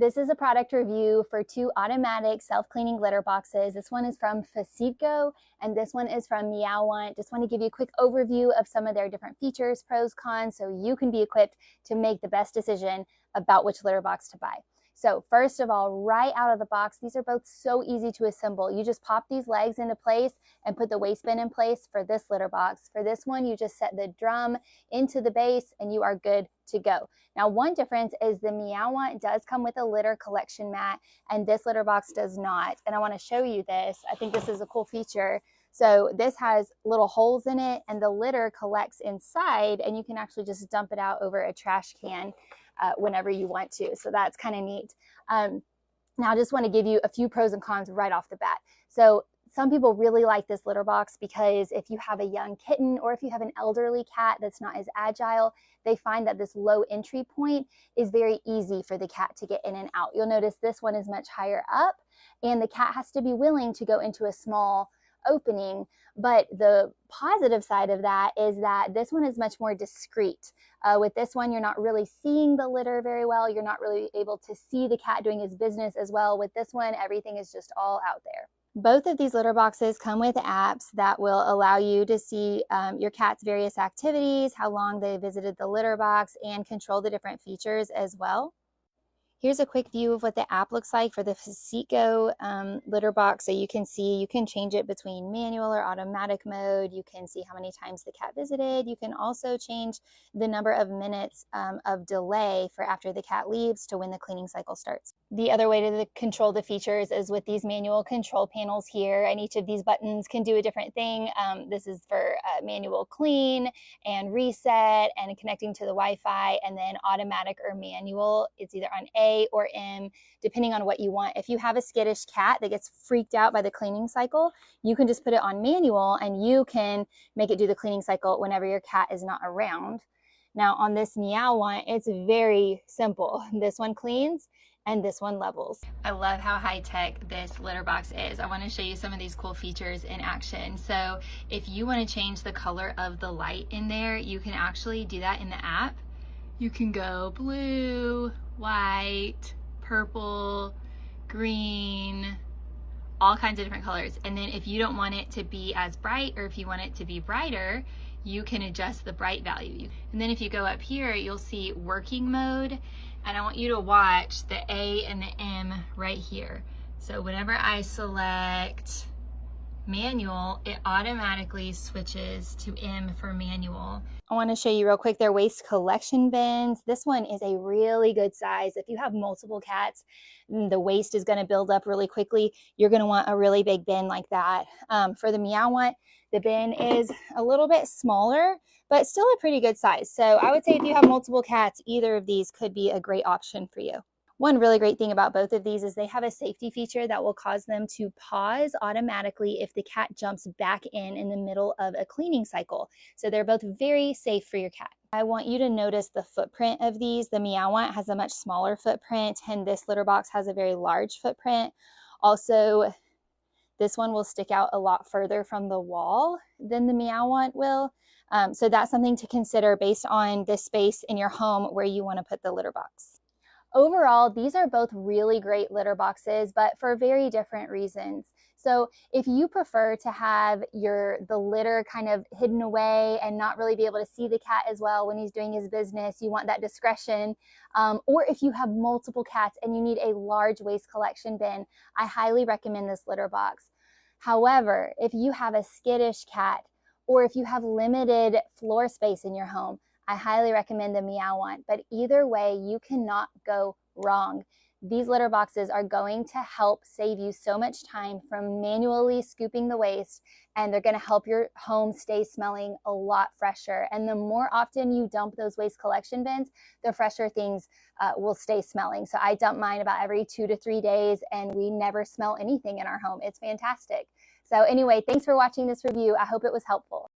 This is a product review for two automatic self-cleaning litter boxes. This one is from Facico and this one is from Meowant. Just want to give you a quick overview of some of their different features, pros, cons, so you can be equipped to make the best decision about which litter box to buy. So first of all, right out of the box, these are both so easy to assemble. You just pop these legs into place and put the waste bin in place for this litter box. For this one, you just set the drum into the base and you are good to go. Now, one difference is the Meowant does come with a litter collection mat and this litter box does not. And I want to show you this. I think this is a cool feature. So this has little holes in it and the litter collects inside and you can actually just dump it out over a trash can whenever you want to. So that's kind of neat. Now I just want to give you a few pros and cons right off the bat. So some people really like this litter box because if you have a young kitten or if you have an elderly cat that's not as agile, they find that this low entry point is very easy for the cat to get in and out. You'll notice this one is much higher up and the cat has to be willing to go into a small opening. But the positive side of that is that this one is much more discreet. With this one, you're not really seeing the litter very well. You're not really able to see the cat doing his business as well. With this one, everything is just all out there. Both of these litter boxes come with apps that will allow you to see your cat's various activities, how long they visited the litter box, and control the different features as well. Here's a quick view of what the app looks like for the Facico litter box. So you can see, you can change it between manual or automatic mode. You can see how many times the cat visited. You can also change the number of minutes of delay for after the cat leaves to when the cleaning cycle starts. The other way to control the features is with these manual control panels here, and each of these buttons can do a different thing. This is for manual clean and reset and connecting to the Wi-Fi, and then automatic or manual. It's either on A or M, depending on what you want. If you have a skittish cat that gets freaked out by the cleaning cycle, you can just put it on manual and you can make it do the cleaning cycle whenever your cat is not around. Now on this Meowant, it's very simple. This one cleans and this one levels. I love how high-tech this litter box is. I want to show you some of these cool features in action. So if you want to change the color of the light in there, you can actually do that in the app. You can go blue, white, purple, green, all kinds of different colors. And then if you don't want it to be as bright or if you want it to be brighter, you can adjust the bright value. And then if you go up here, you'll see working mode. And I want you to watch the A and the M right here. So whenever I select manual, it automatically switches to M for manual. I want to show you real quick their waste collection bins. This one is a really good size. If you have multiple cats, the waste is going to build up really quickly. You're going to want a really big bin like that. For the Meowant, the bin is a little bit smaller, but still a pretty good size. So I would say if you have multiple cats, either of these could be a great option for you. One really great thing about both of these is they have a safety feature that will cause them to pause automatically if the cat jumps back in the middle of a cleaning cycle. So they're both very safe for your cat. I want you to notice the footprint of these. The Meowant has a much smaller footprint and this litter box has a very large footprint. Also, this one will stick out a lot further from the wall than the Meowant will. So that's something to consider based on the space in your home where you want to put the litter box. Overall, these are both really great litter boxes, but for very different reasons. So if you prefer to have the litter kind of hidden away and not really be able to see the cat as well when he's doing his business, you want that discretion, or if you have multiple cats and you need a large waste collection bin, I highly recommend this litter box. However, if you have a skittish cat or if you have limited floor space in your home, I highly recommend the Meowant, but either way, you cannot go wrong. These litter boxes are going to help save you so much time from manually scooping the waste, and they're going to help your home stay smelling a lot fresher. And the more often you dump those waste collection bins, the fresher things will stay smelling. So I dump mine about every 2 to 3 days, and we never smell anything in our home. It's fantastic. So anyway, thanks for watching this review. I hope it was helpful.